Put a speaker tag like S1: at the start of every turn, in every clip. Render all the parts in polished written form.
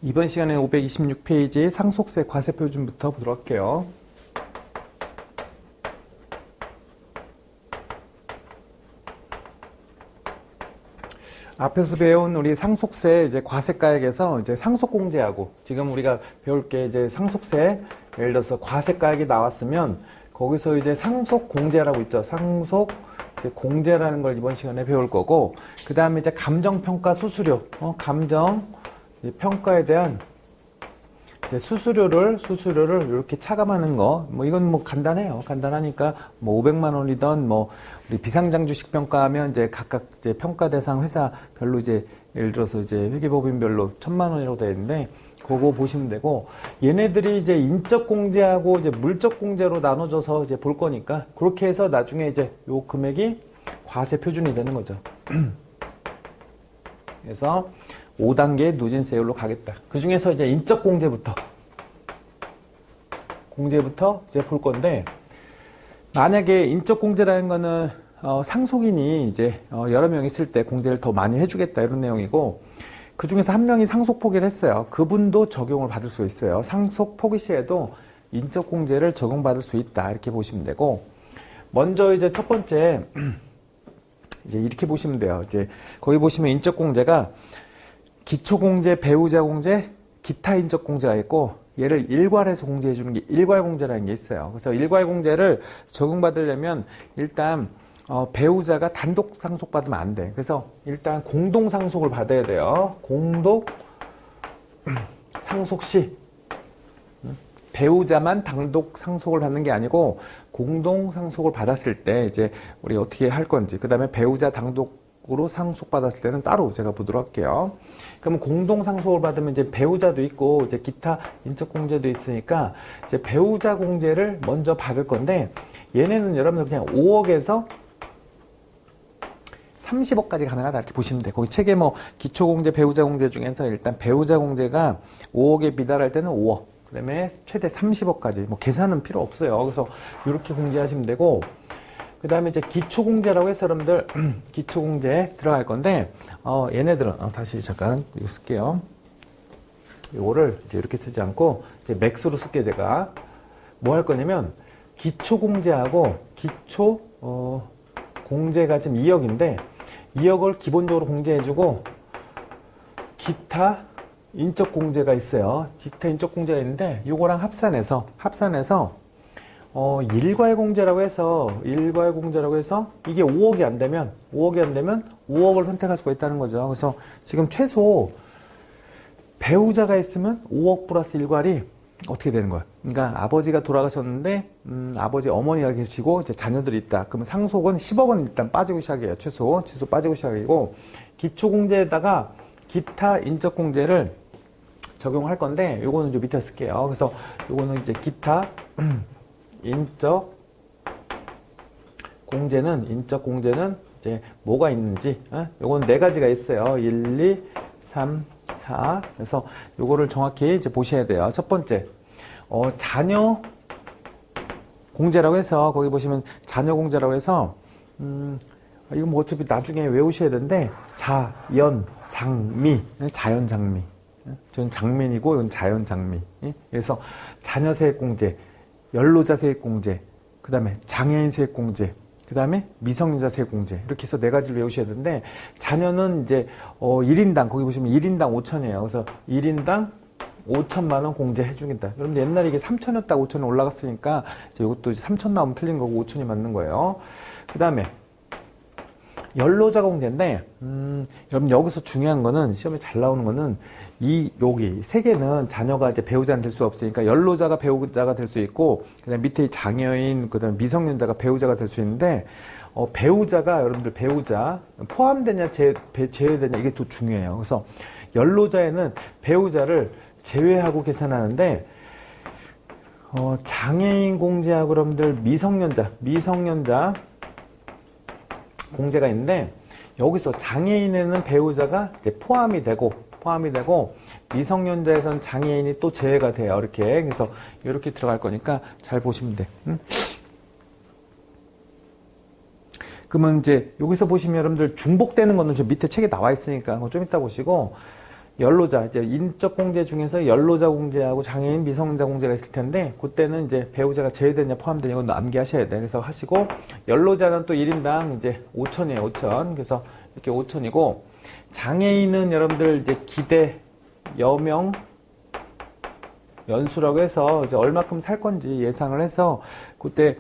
S1: 이번 시간에 526페이지 상속세 과세표준부터 보도록 할게요. 앞에서 배운 우리 상속세 이제 과세가액에서 이제 상속공제하고 지금 우리가 배울 게 이제 상속세 예를 들어서 과세가액이 나왔으면 거기서 이제 상속공제라고 있죠. 상속공제라는 걸 이번 시간에 배울 거고 그 다음에 이제 감정평가 수수료, 감정평가에 대한 수수료를 이렇게 차감하는 거, 뭐 이건 뭐 간단해요. 간단하니까 뭐 500만 원이던 뭐 우리 비상장 주식 평가하면 이제 각각 이제 평가 대상 회사별로 이제 예를 들어서 이제 회계법인별로 1000만 원이라고 되어 있는데 그거 보시면 되고 얘네들이 이제 인적 공제하고 이제 물적 공제로 나눠져서 이제 볼 거니까 그렇게 해서 나중에 이제 요 금액이 과세 표준이 되는 거죠. 그래서 5단계 누진세율로 가겠다. 그 중에서 이제 인적 공제부터 이제 볼 건데, 만약에 인적 공제라는 거는 상속인이 이제 여러 명 있을 때 공제를 더 많이 해주겠다 이런 내용이고, 그 중에서 한 명이 상속 포기를 했어요. 그분도 적용을 받을 수 있어요. 상속 포기 시에도 인적 공제를 적용받을 수 있다 이렇게 보시면 되고, 먼저 이제 첫 번째 이제 이렇게 보시면 돼요. 이제 거기 보시면 인적 공제가 기초공제, 배우자공제, 기타 인적공제가 있고 얘를 일괄해서 공제해 주는 게 일괄공제라는 게 있어요. 그래서 일괄공제를 적용받으려면 일단 배우자가 단독 상속받으면 안 돼. 그래서 일단 공동 상속을 받아야 돼요. 공동 상속 시 배우자만 단독 상속을 받는 게 아니고 공동 상속을 받았을 때 이제 우리 어떻게 할 건지, 그 다음에 배우자 단독으로 상속받았을 때는 따로 제가 보도록 할게요. 그러면 공동 상속을 받으면 이제 배우자도 있고 이제 기타 인적 공제도 있으니까 이제 배우자 공제를 먼저 받을 건데, 얘네는 여러분들 그냥 5억에서 30억까지 가능하다 이렇게 보시면 돼요. 거기 책에 뭐 기초 공제, 배우자 공제 중에서 일단 배우자 공제가 5억에 비달할 때는 5억, 그 다음에 최대 30억까지 뭐 계산은 필요 없어요. 그래서 이렇게 공제하시면 되고, 그 다음에 이제 기초공제라고 해서 여러분들 기초공제 들어갈 건데, 얘네들은 다시 잠깐 이거 쓸게요. 이거를 이제 이렇게 쓰지 않고 이제 맥스로 쓸게요. 제가 뭐 할 거냐면 기초공제하고 기초 공제가 지금 2억인데 2억을 기본적으로 공제해주고 기타 인적 공제가 있어요. 기타 인적 공제가 있는데 요거랑 합산해서 일괄공제라고 해서 이게 5억이 안 되면 5억을 선택할 수가 있다는 거죠. 그래서 지금 최소 배우자가 있으면 5억 플러스 일괄이 어떻게 되는 거야? 그러니까 아버지가 돌아가셨는데 아버지 어머니가 계시고 이제 자녀들이 있다. 그러면 상속은 10억은 일단 빠지고 시작해요. 최소 빠지고 시작이고, 기초공제에다가 기타 인적공제를 적용할 건데 요거는 이제 밑에 쓸게요. 그래서 요거는 이제 기타 인적 공제는 이제 뭐가 있는지, 요거는 4가지가 있어요. 1, 2, 3, 4. 그래서 요거를 정확히 이제 보셔야 돼요. 첫 번째, 자녀 공제라고 해서 거기 보시면 자녀 공제라고 해서 이거 뭐 어차피 나중에 외우셔야 되는데 자연장미. 저는 장민이고 이건 자연장미. 그래서 자녀 세액공제, 연로자 세액공제, 그 다음에 장애인 세액공제, 그 다음에 미성년자 세액공제, 이렇게 해서 4가지를 외우셔야 되는데, 자녀는 이제 1인당 거기 보시면 1인당 5천이에요. 그래서 1인당 5천만 원 공제해 주겠다. 여러분들 옛날에 이게 3천이었다가 5천이 올라갔으니까 이제 이것도 이제 3천 나오면 틀린 거고 5천이 맞는 거예요. 그 다음에 연로자 공제인데, 여러분 여기서 중요한 거는, 시험에 잘 나오는 거는 여기 3개는 자녀가 이제 배우자는 될 수 없으니까 연로자가 배우자가 될 수 있고, 그 다음에 밑에 장애인, 그 다음에 미성년자가 배우자가 될 수 있는데, 배우자가 여러분들 배우자 포함되냐 제외되냐 이게 또 중요해요. 그래서 연로자에는 배우자를 제외하고 계산하는데, 장애인 공제하고 여러분들 미성년자 공제가 있는데, 여기서 장애인에는 배우자가 이제 포함이 되고 미성년자에선 장애인이 또 제외가 돼요. 이렇게. 그래서 이렇게 들어갈 거니까 잘 보시면 돼. 그러면 이제 여기서 보시면 여러분들 중복되는 거는 저 밑에 책에 나와 있으니까 좀 이따 보시고, 연로자, 이제 인적 공제 중에서 연로자 공제하고 장애인 미성년자 공제가 있을 텐데, 그때는 이제 배우자가 제외되냐 포함되냐 이건 암기하셔야 돼. 그래서 하시고, 연로자는 또 1인당 이제 5천이에요, 5천. 그래서 이렇게 5천이고, 장애인은 여러분들 이제 기대, 여명, 연수라고 해서 이제 얼마큼 살 건지 예상을 해서, 그때,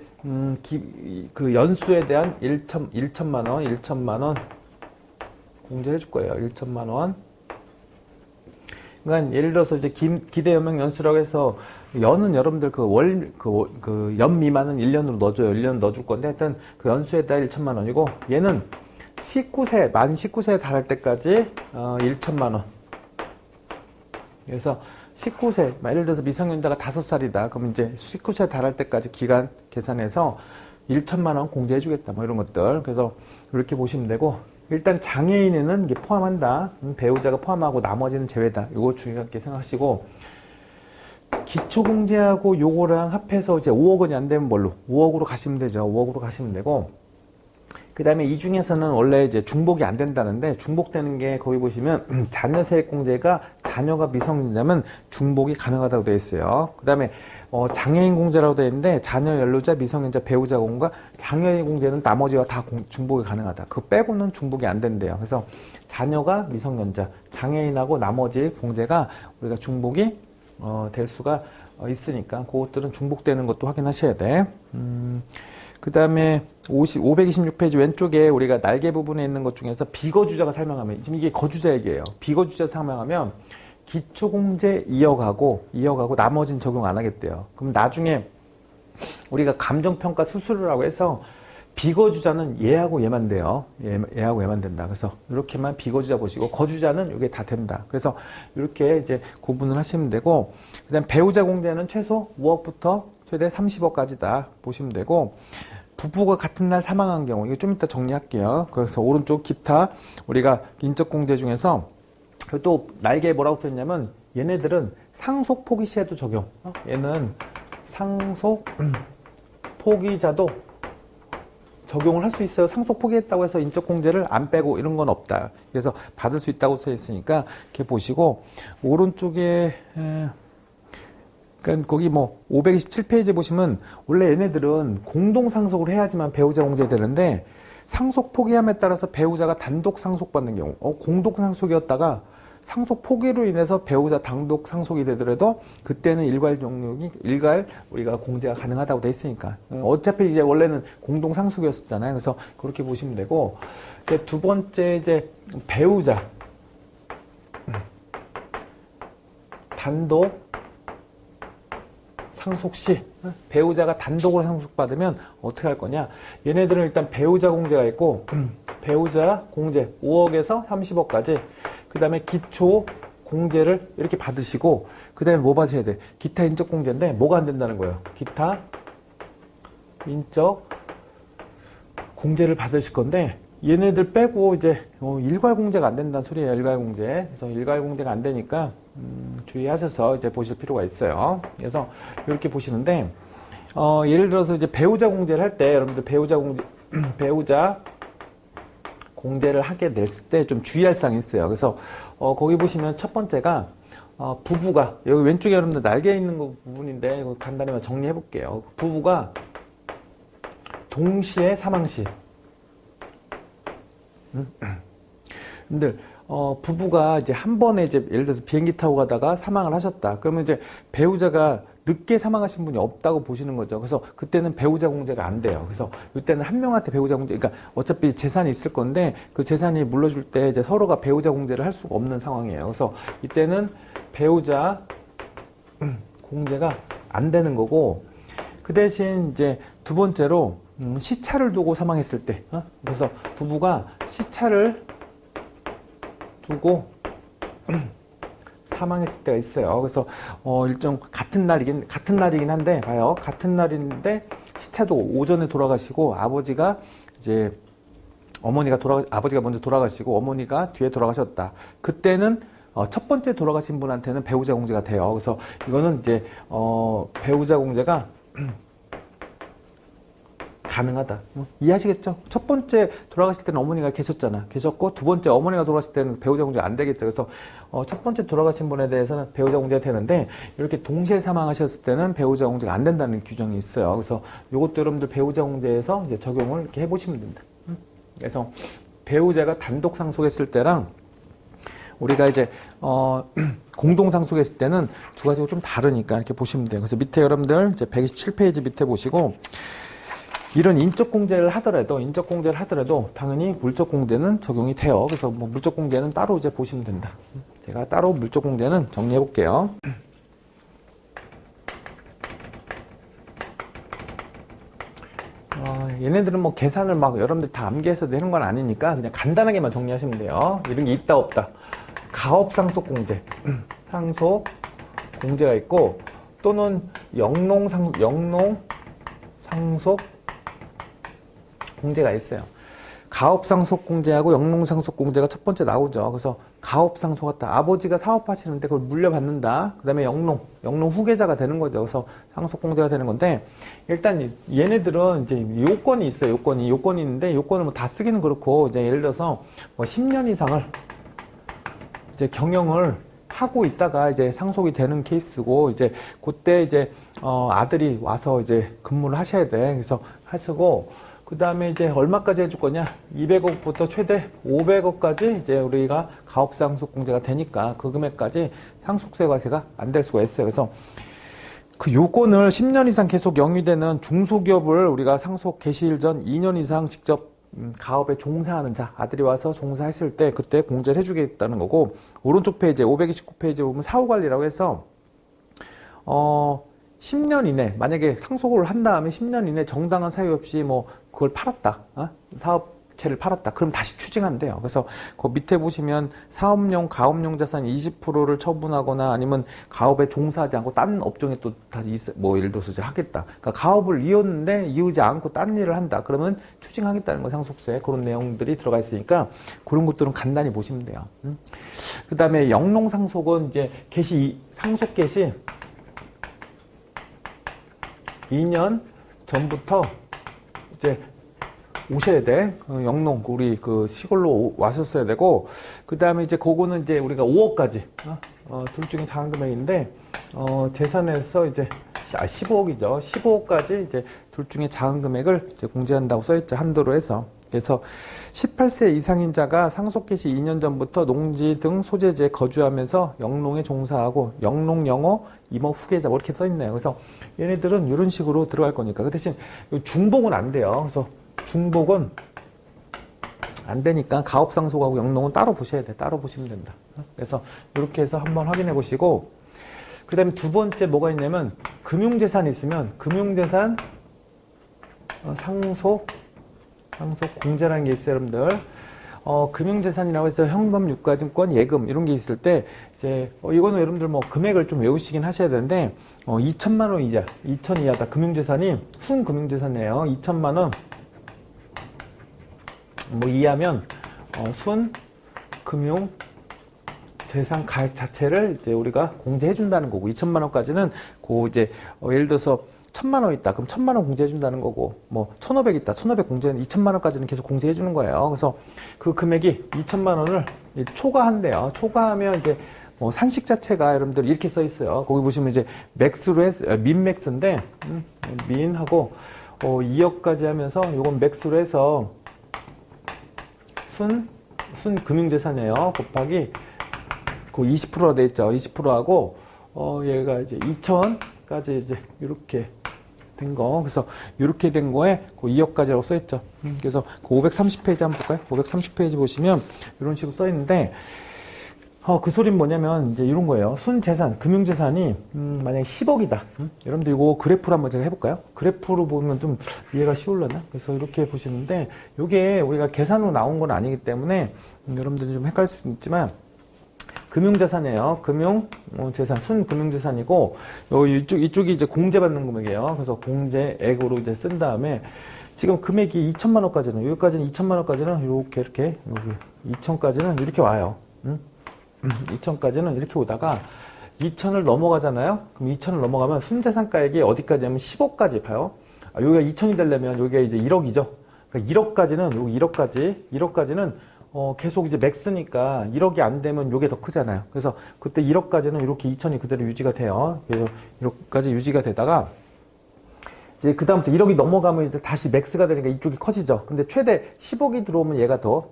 S1: 그 연수에 대한 1천만 원, 1천만 원 공제해 줄 거예요. 1천만 원. 그러니까 예를 들어서 이제 기대 연명 연수라고 해서 연은 여러분들 그 연 미만은 1년으로 넣어줘요. 1년 넣어줄 건데 하여튼 그 연수에 따라 1천만 원이고 얘는 19세, 만 19세에 달할 때까지 1천만 원. 그래서 19세, 예를 들어서 미성년자가 5살이다. 그럼 이제 19세에 달할 때까지 기간 계산해서 1천만 원 공제해 주겠다. 뭐 이런 것들. 그래서 이렇게 보시면 되고 일단 장애인에는 이게 포함한다. 배우자가 포함하고 나머지는 제외다. 이거 중요하게 생각하시고 기초공제하고 요거랑 합해서 이제 5억 원이 안 되면 뭘로? 5억으로 가시면 되죠. 5억으로 가시면 되고 그 다음에 이 중에서는 원래 이제 중복이 안 된다는데 중복되는 게 거기 보시면 자녀 세액공제가 자녀가 미성년자면 중복이 가능하다고 되어 있어요. 그 다음에 장애인 공제라고 되어 있는데 자녀, 연로자, 미성년자, 배우자 공과 장애인 공제는 나머지가 다 중복이 가능하다. 그거 빼고는 중복이 안 된대요. 그래서 자녀가 미성년자, 장애인하고 나머지 공제가 우리가 중복이 될 수가 있으니까 그것들은 중복되는 것도 확인하셔야 돼. 그 다음에 526페이지 왼쪽에 우리가 날개 부분에 있는 것 중에서 비거주자가 설명하면 지금 이게 거주자 얘기예요. 비거주자 설명하면 기초공제 이어가고 나머지는 적용 안 하겠대요. 그럼 나중에 우리가 감정평가 수수료라고 해서 비거주자는 얘하고 얘만 돼요. 얘하고 얘만 된다. 그래서 이렇게만 비거주자 보시고 거주자는 이게 다 된다. 그래서 이렇게 이제 구분을 하시면 되고 그다음 배우자 공제는 최소 5억부터 최대 30억까지다 보시면 되고 부부가 같은 날 사망한 경우 이거 좀 이따 정리할게요. 그래서 오른쪽 기타 우리가 인적 공제 중에서 또 날개에 뭐라고 써있냐면 얘네들은 상속 포기 시에도 적용. 얘는 상속 포기자도 적용을 할 수 있어요. 상속 포기했다고 해서 인적 공제를 안 빼고 이런 건 없다. 그래서 받을 수 있다고 써 있으니까 이렇게 보시고 오른쪽에 그러니까 거기 뭐 527페이지 보시면 원래 얘네들은 공동 상속을 해야지만 배우자 공제되는데 상속 포기함에 따라서 배우자가 단독 상속받는 경우 공동 상속이었다가 상속 포기로 인해서 배우자 단독 상속이 되더라도 그때는 일괄 우리가 공제가 가능하다고 돼 있으니까 어차피 이제 원래는 공동 상속이었잖아요. 그래서 그렇게 보시면 되고 이제 두 번째 이제 배우자 단독 상속 시 배우자가 단독으로 상속받으면 어떻게 할 거냐? 얘네들은 일단 배우자 공제가 있고 배우자 공제 5억에서 30억까지 그 다음에 기초 공제를 이렇게 받으시고 그 다음에 뭐 받으셔야 돼? 기타 인적 공제인데 뭐가 안 된다는 거예요? 기타 인적 공제를 받으실 건데 얘네들 빼고 이제 일괄 공제가 안 된다는 소리예요. 일괄 공제. 그래서 일괄 공제가 안 되니까 주의하셔서 이제 보실 필요가 있어요. 그래서 이렇게 보시는데 예를 들어서 이제 배우자 공제를 할 때 여러분들 배우자 공제를 하게 됐을 때 좀 주의할 사항이 있어요. 그래서 거기 보시면 첫 번째가 부부가 여기 왼쪽에 여러분들 날개 있는 거 부분인데 이거 간단히 정리해 볼게요. 부부가 동시에 사망 시 여러분들 부부가 이제 한 번에 이제 예를 들어서 비행기 타고 가다가 사망을 하셨다. 그러면 이제 배우자가 늦게 사망하신 분이 없다고 보시는 거죠. 그래서 그때는 배우자 공제가 안 돼요. 그래서 이때는 한 명한테 배우자 공제, 그러니까 어차피 재산이 있을 건데 그 재산이 물러줄 때 이제 서로가 배우자 공제를 할 수가 없는 상황이에요. 그래서 이때는 배우자 공제가 안 되는 거고 그 대신 이제 두 번째로 시차를 두고 사망했을 때, 그래서 부부가 시차를 두고 사망했을 때가 있어요. 그래서 일정 같은 날이긴 한데 봐요. 같은 날인데 시차도 오전에 돌아가시고 아버지가 먼저 돌아가시고 어머니가 뒤에 돌아가셨다. 그때는 첫 번째 돌아가신 분한테는 배우자 공제가 돼요. 그래서 이거는 이제 배우자 공제가 가능하다. 이해하시겠죠? 첫 번째 돌아가실 때는 어머니가 계셨고, 두 번째 어머니가 돌아가실 때는 배우자 공제가 안 되겠죠. 그래서 첫 번째 돌아가신 분에 대해서는 배우자 공제가 되는데, 이렇게 동시에 사망하셨을 때는 배우자 공제가 안 된다는 규정이 있어요. 그래서 이것도 여러분들 배우자 공제에서 이제 적용을 이렇게 해보시면 됩니다. 그래서 배우자가 단독 상속했을 때랑 우리가 이제 공동 상속했을 때는 두 가지가 좀 다르니까 이렇게 보시면 돼요. 그래서 밑에 여러분들 이제 127페이지 밑에 보시고, 이런 인적 공제를 하더라도 당연히 물적 공제는 적용이 돼요. 그래서 뭐 물적 공제는 따로 이제 보시면 된다. 제가 따로 물적 공제는 정리해 볼게요. 얘네들은 뭐 계산을 막 여러분들 다 암기해서 되는 건 아니니까 그냥 간단하게만 정리하시면 돼요. 이런 게 있다 없다. 가업 상속 공제, 상속 공제가 있고, 또는 영농 상속 공제가 있어요. 가업 상속 공제하고 영농 상속 공제가 첫 번째 나오죠. 그래서 가업 상속 같다. 아버지가 사업하시는데 그걸 물려받는다. 그 다음에 영농 후계자가 되는 거죠. 그래서 상속 공제가 되는 건데, 일단 얘네들은 이제 요건이 있어요. 요건이 있는데, 요건을 뭐 다 쓰기는 그렇고, 이제 예를 들어서 뭐 10년 이상을 이제 경영을 하고 있다가 이제 상속이 되는 케이스고, 이제 그때 이제 아들이 와서 이제 근무를 하셔야 돼. 그래서 하시고, 그 다음에 이제 얼마까지 해줄 거냐? 200억부터 최대 500억까지 이제 우리가 가업상속 공제가 되니까 그 금액까지 상속세 과세가 안 될 수가 있어요. 그래서 그 요건을 10년 이상 계속 영위되는 중소기업을 우리가 상속 개시일 전 2년 이상 직접 가업에 종사하는 자, 아들이 와서 종사했을 때 그때 공제를 해주겠다는 거고, 오른쪽 페이지에 529페이지에 보면 사후관리라고 해서 10년 이내, 만약에 상속을 한 다음에 10년 이내 정당한 사유 없이 뭐 그걸 팔았다, 사업체를 팔았다, 그럼 다시 추징한대요. 그래서 그 밑에 보시면 사업용, 가업용 자산 20%를 처분하거나 아니면 가업에 종사하지 않고 딴 업종에 또 다시 뭐 예를 들어서 이제 하겠다. 그러니까 가업을 이었는데 이으지 않고 딴 일을 한다. 그러면 추징하겠다는 거, 상속세. 그런 내용들이 들어가 있으니까 그런 것들은 간단히 보시면 돼요. 그 다음에 영농 상속은 이제 상속 개시 2년 전부터 이제 오셔야 돼. 영농, 우리 그 시골로 왔었어야 되고, 그 다음에 이제 그거는 이제 우리가 5억까지, 둘 중에 작은 금액인데, 재산에서 이제, 15억이죠. 15억까지 이제 둘 중에 작은 금액을 이제 공제한다고 써있죠. 한도로 해서. 그래서 18세 이상인 자가 상속 개시 2년 전부터 농지 등 소재지에 거주하면서 영농에 종사하고, 영농 영어 임업 후계자 뭐 이렇게 써있네요. 그래서 얘네들은 이런 식으로 들어갈 거니까. 그 대신 중복은 안 돼요. 그래서 중복은 안 되니까 가업상속하고 영농은 따로 보셔야 돼. 따로 보시면 된다. 그래서 이렇게 해서 한번 확인해 보시고, 그 다음에 두 번째 뭐가 있냐면, 금융재산이 있으면 금융재산 상속 공제라는 게 있어요, 여러분들. 금융재산이라고 해서 현금, 유가증권, 예금 이런 게 있을 때 이제 이거는 여러분들 뭐 금액을 좀 외우시긴 하셔야 되는데, 2천만 원 이하, 2천 이하다. 금융재산이 순금융재산이에요. 2천만 원 뭐 이하면 순금융 재산 가액 자체를 이제 우리가 공제해 준다는 거고, 2천만 원까지는 그 이제 예를 들어서 1,000만 원 있다. 그럼 1,000만 원 공제해 준다는 거고, 뭐 1,500 있다. 1,500 공제는 2천만 원까지는 계속 공제해 주는 거예요. 그래서 그 금액이 2천만 원을 초과한대요. 초과하면 이제 뭐 산식 자체가 여러분들 이렇게 써 있어요. 거기 보시면 이제 맥스로 해서 민맥스인데, 민하고 2억까지 하면서 요건 맥스로 해서 순 금융재산이에요. 곱하기 그 20%가 돼 있죠. 20%하고 얘가 이제 2천까지 이제 이렇게 된 거. 그래서 이렇게 된 거에 그 2억까지라고 써 있죠. 그래서 그 530페이지 한번 볼까요? 530페이지 보시면 이런 식으로 써 있는데, 그 소리는 뭐냐면 이제 이런 거예요. 순재산, 금융재산이 만약에 10억이다. 여러분들 이거 그래프로 한번 제가 해볼까요? 그래프로 보면 좀 이해가 쉬울려나? 그래서 이렇게 보시는데, 이게 우리가 계산으로 나온 건 아니기 때문에 여러분들이 좀 헷갈릴 수 있지만, 금융자산이에요. 금융재산, 순금융재산이고, 이쪽이 이제 공제받는 금액이에요. 그래서 공제액으로 이제 쓴 다음에, 지금 금액이 2천만 원까지는, 여기까지는 2천만 원까지는 이렇게, 여기 2천까지는 이렇게 와요. 2천까지는 이렇게 오다가, 2천을 넘어가잖아요? 그럼 2천을 넘어가면 순자산가액이 어디까지 하면 10억까지 봐요. 여기가 2천이 되려면 여기가 이제 1억이죠. 그러니까 1억까지는, 여기 1억까지는 계속 이제 맥스니까 1억이 안 되면 요게 더 크잖아요. 그래서 그때 1억까지는 이렇게 2천이 그대로 유지가 돼요. 그래서 1억까지 유지가 되다가 이제 그다음부터 1억이 넘어가면 이제 다시 맥스가 되니까 이쪽이 커지죠. 근데 최대 10억이 들어오면 얘가 더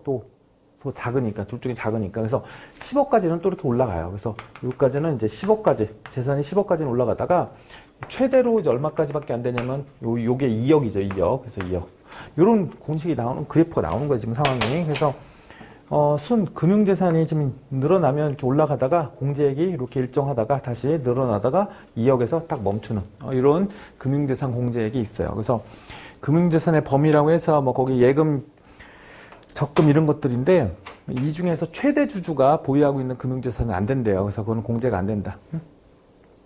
S1: 작으니까, 둘 중에 작으니까. 그래서 10억까지는 또 이렇게 올라가요. 그래서 여기까지는 이제 10억까지, 재산이 10억까지는 올라가다가 최대로 이제 얼마까지밖에 안 되냐면 요게 2억이죠. 2억. 그래서 2억. 요런 공식이 나오는, 그래프가 나오는 거예요. 지금 상황이. 그래서 금융재산이 지금 늘어나면 이렇게 올라가다가 공제액이 이렇게 일정하다가 다시 늘어나다가 2억에서 딱 멈추는 이런 금융재산 공제액이 있어요. 그래서 금융재산의 범위라고 해서 뭐 거기 예금, 적금 이런 것들인데 이 중에서 최대 주주가 보유하고 있는 금융재산은 안 된대요. 그래서 그거는 공제가 안 된다.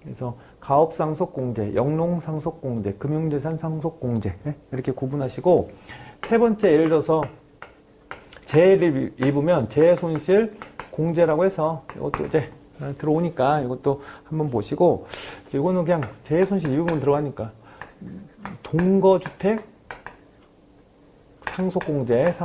S1: 그래서 가업상속공제, 영농상속공제, 금융재산 상속공제 이렇게 구분하시고 세 번째 예를 들어서 재해를 입으면 재해손실 공제라고 해서 이것도 이제 들어오니까 이것도 한번 보시고 이거는 그냥 재해손실 입으면 들어가니까 동거주택 상속공제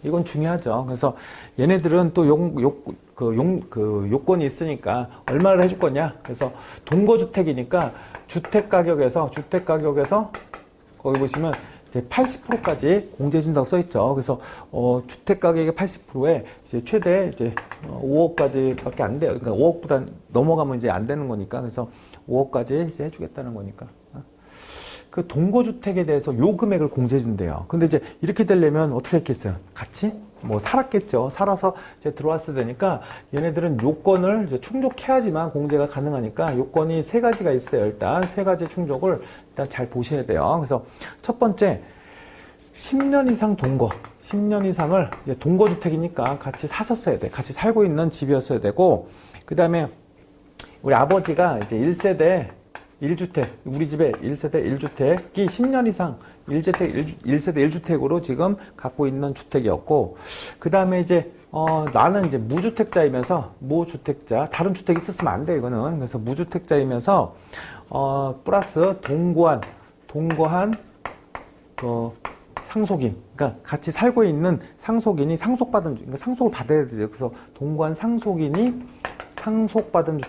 S1: 이건 중요하죠. 그래서 얘네들은 또 요건이 있으니까 얼마를 해줄 거냐. 그래서 동거주택이니까 주택가격에서 거기 보시면 이제 80%까지 공제해준다고 써있죠. 그래서 주택가격의 80%에 이제 최대 이제 5억까지밖에 안 돼요. 그러니까 5억보다 넘어가면 이제 안 되는 거니까. 그래서 5억까지 이제 해주겠다는 거니까. 그 동거주택에 대해서 요 금액을 공제해준대요. 근데 이제 이렇게 되려면 어떻게 했겠어요? 같이 뭐 살았겠죠. 살아서 이제 들어왔어야 되니까 얘네들은 요건을 이제 충족해야지만 공제가 가능하니까 요건이 세 가지가 있어요. 일단 세 가지 충족을 일단 잘 보셔야 돼요. 그래서 첫 번째 10년 이상 동거, 10년 이상을 이제 동거주택이니까 같이 사셨어야 돼. 같이 살고 있는 집이었어야 되고, 그 다음에 우리 아버지가 이제 1세대 1주택, 우리 집에 1세대 1주택이 10년 이상 1세대 1주택으로 지금 갖고 있는 주택이었고, 그 다음에 이제, 나는 이제 무주택자이면서, 다른 주택이 있었으면 안 돼, 이거는. 그래서 무주택자이면서, 플러스 동거한, 상속인. 그러니까 같이 살고 있는 상속인이 그러니까 상속을 받아야 되죠. 그래서 동거한 상속인이 상속받은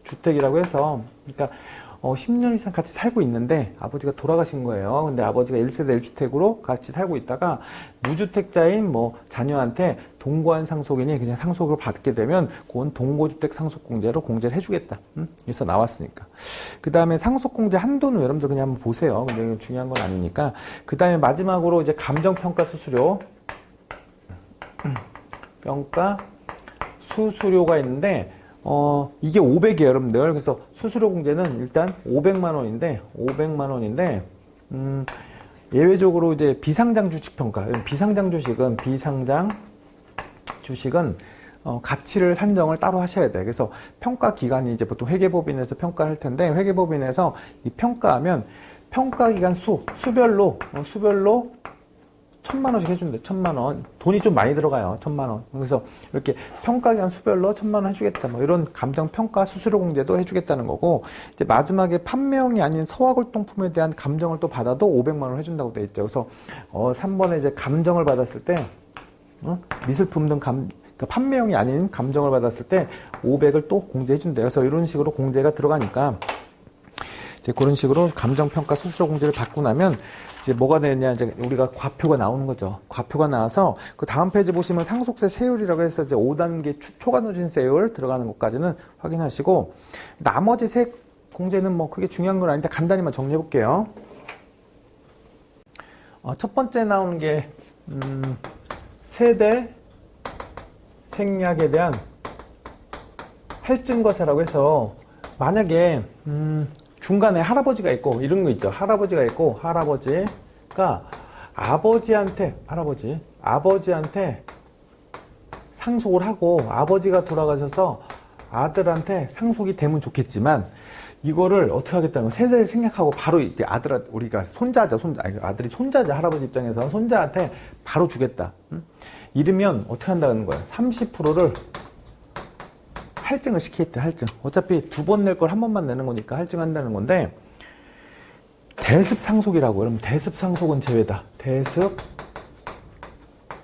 S1: 주택이라고 해서, 그러니까 10년 이상 같이 살고 있는데 아버지가 돌아가신 거예요. 근데 아버지가 1세대 1주택으로 같이 살고 있다가 무주택자인 뭐 자녀한테 동거한 상속인이 그냥 상속을 받게 되면 그건 동거주택 상속공제로 공제를 해주겠다. 그래서 나왔으니까. 그 다음에 상속공제 한도는 여러분들 그냥 한번 보세요. 근데 이건 중요한 건 아니니까. 그 다음에 마지막으로 이제 감정평가 수수료. 평가 수수료가 있는데 이게 500이에요, 여러분들. 그래서 수수료 공제는 일단 500만 원인데, 예외적으로 이제 비상장 주식 평가. 비상장 주식은 가치를 산정을 따로 하셔야 돼. 그래서 평가 기간이 이제 보통 회계법인에서 평가할 텐데, 회계법인에서 이 평가하면 평가 기간 수별로 1,000만 원씩 해준대. 1,000만 원. 돈이 좀 많이 들어가요. 1,000만 원. 그래서 이렇게 평가기간 수별로 1,000만 원 해주겠다. 뭐 이런 감정평가 수수료 공제도 해주겠다는 거고, 이제 마지막에 판매형이 아닌 서화골동품에 대한 감정을 또 받아도 500만 원 해준다고 돼 있죠. 그래서 3번에 이제 감정을 받았을 때, 미술품 등 그러니까 판매형이 아닌 감정을 받았을 때 500을 또 공제해준대요. 그래서 이런 식으로 공제가 들어가니까 이제 그런 식으로 감정평가 수수료 공제를 받고 나면 이제 뭐가 되느냐, 이제 우리가 과표가 나오는 거죠. 과표가 나와서 그 다음 페이지 보시면 상속세 세율이라고 해서 이제 5단계 초과누진세율 들어가는 것까지는 확인하시고, 나머지 세 공제는 뭐 크게 중요한 건 아닌데 간단히만 정리해 볼게요. 첫 번째 나오는 게 세대 생략에 대한 할증거세라고 해서, 만약에 중간에 할아버지가 있고 이런 거 있죠. 할아버지가 아버지한테 상속을 하고 아버지가 돌아가셔서 아들한테 상속이 되면 좋겠지만, 이거를 어떻게 하겠다는 거예요? 세대를 생략하고 바로 이제 우리가 아들이 손자죠. 할아버지 입장에서 손자한테 바로 주겠다. 이러면 어떻게 한다는 거예요? 30%를 할증을 시키겠대. 할증. 어차피 두 번 낼 걸 한 번만 내는 거니까 할증한다는 건데, 대습 상속이라고. 그럼 대습 상속은 제외다. 대습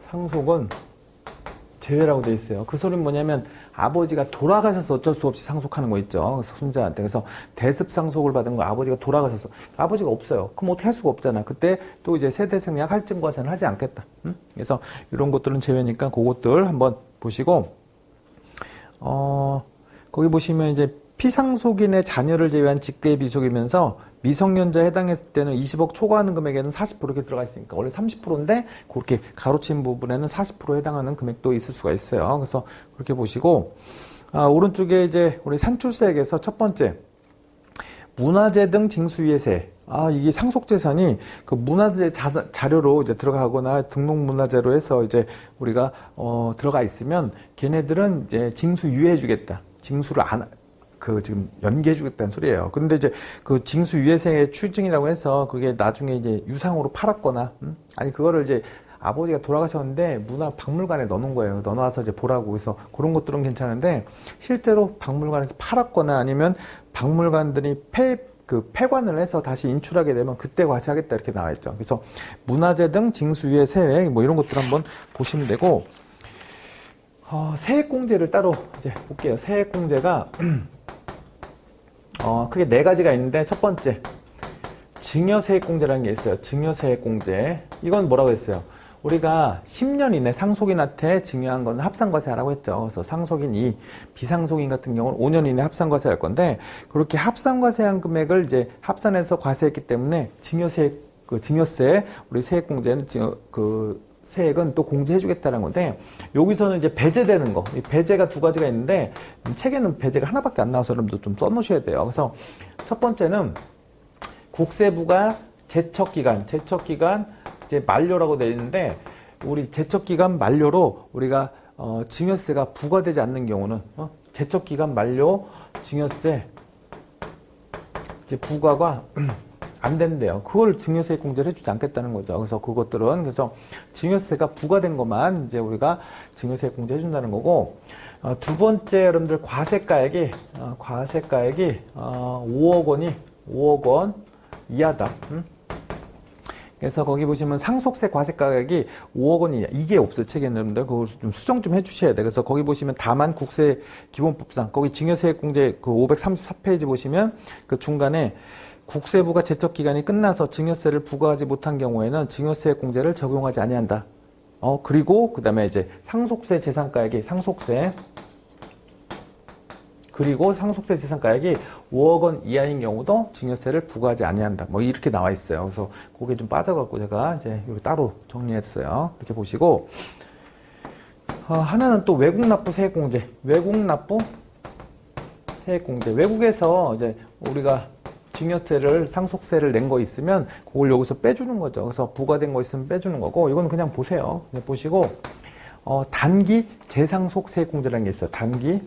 S1: 상속은 제외라고 돼 있어요. 그 소리는 뭐냐면 아버지가 돌아가셔서 어쩔 수 없이 상속하는 거 있죠. 그래서 손자한테. 그래서 대습 상속을 받은 거 아버지가 돌아가셔서. 아버지가 없어요. 그럼 어떻게 할 수가 없잖아. 그때 또 이제 세대 생략 할증 과세는 하지 않겠다. 그래서 이런 것들은 제외니까 그것들 한번 보시고, 거기 보시면 이제 피상속인의 자녀를 제외한 직계 비속이면서 미성년자에 해당했을 때는 20억 초과하는 금액에는 40% 이렇게 들어가 있으니까 원래 30%인데 그렇게 가로친 부분에는 40% 해당하는 금액도 있을 수가 있어요. 그래서 그렇게 보시고, 오른쪽에 이제 우리 산출세액에서 첫 번째 문화재 등 징수유예세. 이게 상속재산이 그 문화재 자료로 이제 들어가거나 등록문화재로 해서 이제 우리가 들어가 있으면 걔네들은 이제 징수유예해주겠다. 징수를 지금 연기해주겠다는 소리예요. 근데 이제 그 징수유예세의 추징이라고 해서 그게 나중에 이제 유상으로 팔았거나, 아니 그거를 이제 아버지가 돌아가셨는데 박물관에 넣어놓은 거예요. 넣어놔서 이제 보라고. 그래서 그런 것들은 괜찮은데 실제로 박물관에서 팔았거나 아니면 박물관들이 폐관을 해서 다시 인출하게 되면 그때 과세하겠다 이렇게 나와 있죠. 그래서 문화재 등 징수유예세액 뭐 이런 것들 한번 보시면 되고, 세액공제를 따로 이제 볼게요. 세액공제가 크게 네 가지가 있는데 첫 번째 증여세액공제라는 게 있어요. 증여세액공제. 이건 뭐라고 했어요? 우리가 10년 이내 상속인한테 증여한 건 합산과세하라고 했죠. 그래서 상속인이 비상속인 같은 경우는 5년 이내 합산과세할 건데 그렇게 합산과세한 금액을 이제 합산해서 과세했기 때문에 증여세 우리 세액공제는 세액은 또 공제해주겠다는 건데 여기서는 이제 배제되는 거. 이 배제가 두 가지가 있는데 책에는 배제가 하나밖에 안 나와서 여러분들 좀 써놓으셔야 돼요. 그래서 첫 번째는 국세부가 제척기간 이제 만료라고 되어 있는데 우리 제척기간 만료로 우리가 증여세가 부과되지 않는 경우는 제척기간 만료 증여세 이제 부과가 안 된대요. 그걸 증여세액 공제를 해주지 않겠다는 거죠. 그래서 그것들은 그래서 증여세가 부과된 것만 이제 우리가 증여세액 공제 해준다는 거고, 두 번째 여러분들 과세가액이 5억 원 이하다. 그래서 거기 보시면 상속세 과세가액이 5억 원 이하 이게 없어요. 책에는 여러분들 그걸 좀 수정 좀 해주셔야 돼. 그래서 거기 보시면 다만 국세 기본법상 거기 증여세액 공제 그 534페이지 보시면 그 중간에 국세부가 제척 기간이 끝나서 증여세를 부과하지 못한 경우에는 증여세액 공제를 적용하지 아니한다. 그리고 그다음에 이제 상속세 재산가액이 그리고 상속세 재산가액이 5억 원 이하인 경우도 증여세를 부과하지 아니한다. 뭐 이렇게 나와 있어요. 그래서 그게 좀 빠져갖고 제가 이제 여기 따로 정리했어요. 이렇게 보시고, 하나는 또 외국 납부 세액 공제. 외국에서 이제 우리가 증여세를 상속세를 낸 거 있으면 그걸 여기서 빼주는 거죠. 그래서 부과된 거 있으면 빼주는 거고, 이건 그냥 보세요. 그냥 보시고, 단기 재상속 세액 공제라는 게 있어요. 단기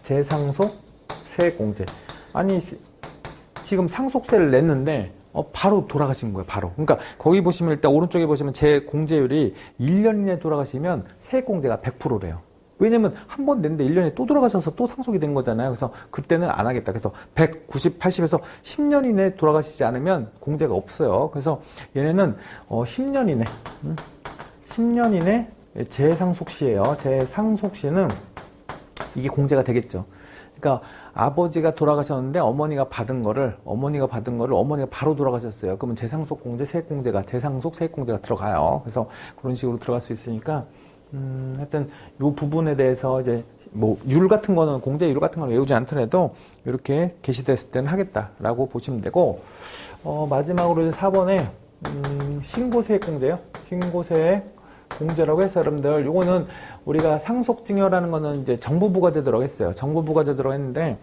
S1: 재상속 세액 공제. 아니 지금 상속세를 냈는데 바로 돌아가신 거예요. 바로. 그러니까 거기 보시면 일단 오른쪽에 보시면 제 공제율이 1년 이내 돌아가시면 세액 공제가 100%래요. 왜냐면 한 번 냈는데 1년에 또 돌아가셔서 또 상속이 된 거잖아요. 그래서 그때는 안 하겠다. 그래서 100, 90, 80에서 10년 이내 돌아가시지 않으면 공제가 없어요. 그래서 얘네는 10년 이내 재상속시예요. 재상속시는 이게 공제가 되겠죠. 그러니까 아버지가 돌아가셨는데 어머니가 받은 거를 어머니가 바로 돌아가셨어요. 그러면 재상속 공제, 재상속 세액 공제가 들어가요. 그래서 그런 식으로 들어갈 수 있으니까 하여튼 요 부분에 대해서 이제 뭐 율 같은 거는 공제율 같은 거는 외우지 않더라도 이렇게 게시됐을 때는 하겠다라고 보시면 되고, 마지막으로 4번에 신고세액 공제요. 신고세액 공제라고 해서 여러분들 요거는 우리가 상속증여라는 거는 이제 정부부가제도라고 했어요. 정부부가제도라고 했는데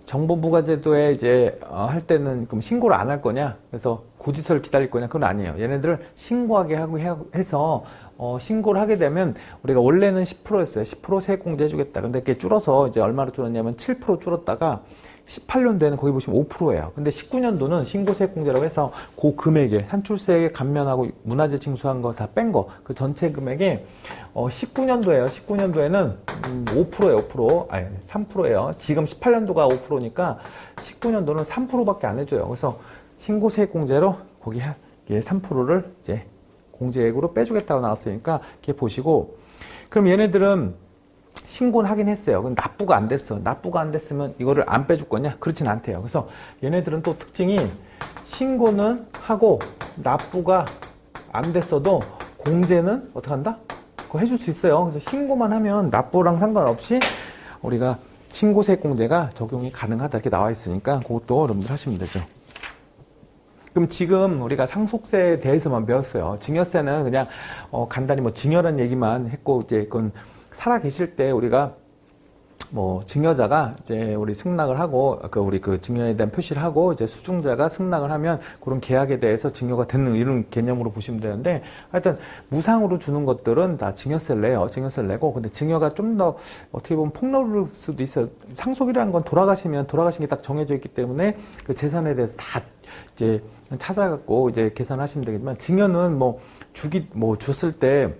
S1: 정부부가제도에 이제 할 때는 그럼 신고를 안 할 거냐? 그래서 고지서를 기다릴 거냐? 그건 아니에요. 얘네들 신고하게 하고 해서 신고를 하게 되면 우리가 원래는 10%였어요. 10% 세액공제 해주겠다. 근데 그게 줄어서 이제 얼마로 줄었냐면 7% 줄었다가 18년도에는 거기 보시면 5%예요. 근데 19년도는 신고세액공제라고 해서 그 금액에 산출세액 감면하고 문화재 징수한 거 다 뺀 거 그 전체 금액이 19년도에요. 19년도에는 5%예요. 5%. 아니 3%예요. 지금 18년도가 5%니까 19년도는 3%밖에 안 해줘요. 그래서 신고세액공제로 거기에 3%를 이제 공제액으로 빼주겠다고 나왔으니까 이렇게 보시고, 그럼 얘네들은 신고는 하긴 했어요. 그럼 납부가 안 됐어. 납부가 안 됐으면 이거를 안 빼줄 거냐? 그렇진 않대요. 그래서 얘네들은 또 특징이 신고는 하고 납부가 안 됐어도 공제는 어떻게 한다? 그거 해줄 수 있어요. 그래서 신고만 하면 납부랑 상관없이 우리가 신고세액공제가 적용이 가능하다 이렇게 나와 있으니까 그것도 여러분들 하시면 되죠. 그럼 지금 우리가 상속세에 대해서만 배웠어요. 증여세는 그냥 간단히 뭐 증여란 얘기만 했고, 이제 그건 살아 계실 때 우리가 뭐 증여자가 이제 우리 승낙을 하고 우리 그 증여에 대한 표시를 하고 이제 수중자가 승낙을 하면 그런 계약에 대해서 증여가 되는 이런 개념으로 보시면 되는데, 하여튼 무상으로 주는 것들은 다 증여세를 내요. 증여세를 내고, 근데 증여가 좀 더 어떻게 보면 폭넓을 수도 있어요. 상속이라는 건 돌아가신 게 딱 정해져 있기 때문에 그 재산에 대해서 다 이제 찾아갖고 이제 계산하시면 되겠지만, 증여는 줬을 때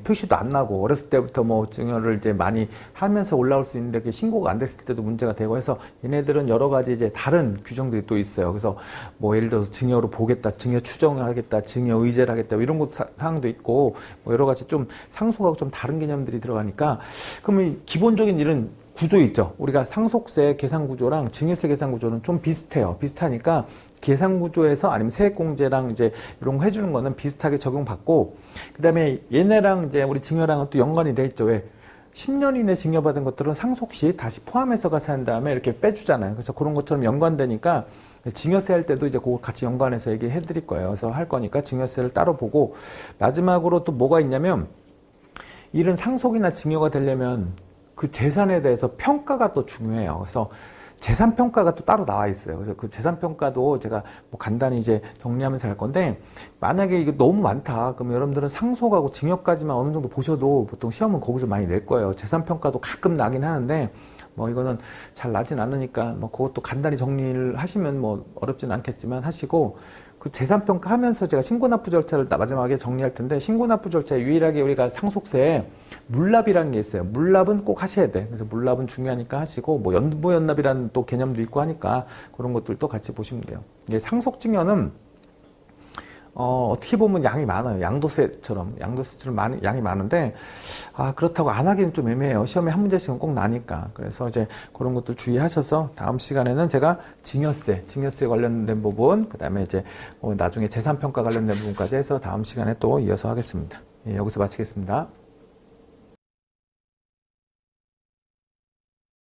S1: 표시도 안 나고 어렸을 때부터 뭐 증여를 이제 많이 하면서 올라올 수 있는데 그게 신고가 안 됐을 때도 문제가 되고 해서 얘네들은 여러 가지 이제 다른 규정들이 또 있어요. 그래서 뭐 예를 들어서 증여로 보겠다, 증여 추정하겠다, 증여 의제를 하겠다, 이런 것 사항도 있고 뭐 여러 가지 좀 상속하고 좀 다른 개념들이 들어가니까, 그러면 기본적인 이런 구조 있죠. 우리가 상속세 계산 구조랑 증여세 계산 구조는 좀 비슷해요. 비슷하니까 계산 구조에서 아니면 세액공제랑 이제 이런 거 해주는 거는 비슷하게 적용받고, 그 다음에 얘네랑 이제 우리 증여랑은 또 연관이 돼 있죠. 왜? 10년 이내 증여받은 것들은 상속 시 다시 포함해서 가서 한 다음에 이렇게 빼주잖아요. 그래서 그런 것처럼 연관되니까 증여세 할 때도 이제 그거 같이 연관해서 얘기해 드릴 거예요. 그래서 할 거니까 증여세를 따로 보고, 마지막으로 또 뭐가 있냐면, 이런 상속이나 증여가 되려면 그 재산에 대해서 평가가 또 중요해요. 그래서 재산평가가 또 따로 나와 있어요. 그래서 그 재산평가도 제가 뭐 간단히 이제 정리하면서 할 건데, 만약에 이거 너무 많다. 그럼 여러분들은 상속하고 증여까지만 어느 정도 보셔도 보통 시험은 거기서 많이 낼 거예요. 재산평가도 가끔 나긴 하는데, 뭐 이거는 잘 나진 않으니까 뭐 그것도 간단히 정리를 하시면 뭐 어렵진 않겠지만 하시고, 그 재산평가 하면서 제가 신고납부 절차를 마지막에 정리할 텐데, 신고납부 절차에 유일하게 우리가 상속세에 물납이라는 게 있어요. 물납은 꼭 하셔야 돼. 그래서 물납은 중요하니까 하시고, 뭐 연부연납이라는 또 개념도 있고 하니까 그런 것들도 같이 보시면 돼요. 이게 상속증여는 어떻게 보면 양이 많아요. 양도세처럼 양이 많은데, 그렇다고 안 하기는 좀 애매해요. 시험에 한 문제씩은 꼭 나니까. 그래서 이제 그런 것들 주의하셔서 다음 시간에는 제가 증여세 관련된 부분, 그 다음에 이제 나중에 재산평가 관련된 부분까지 해서 다음 시간에 또 이어서 하겠습니다. 예, 여기서 마치겠습니다.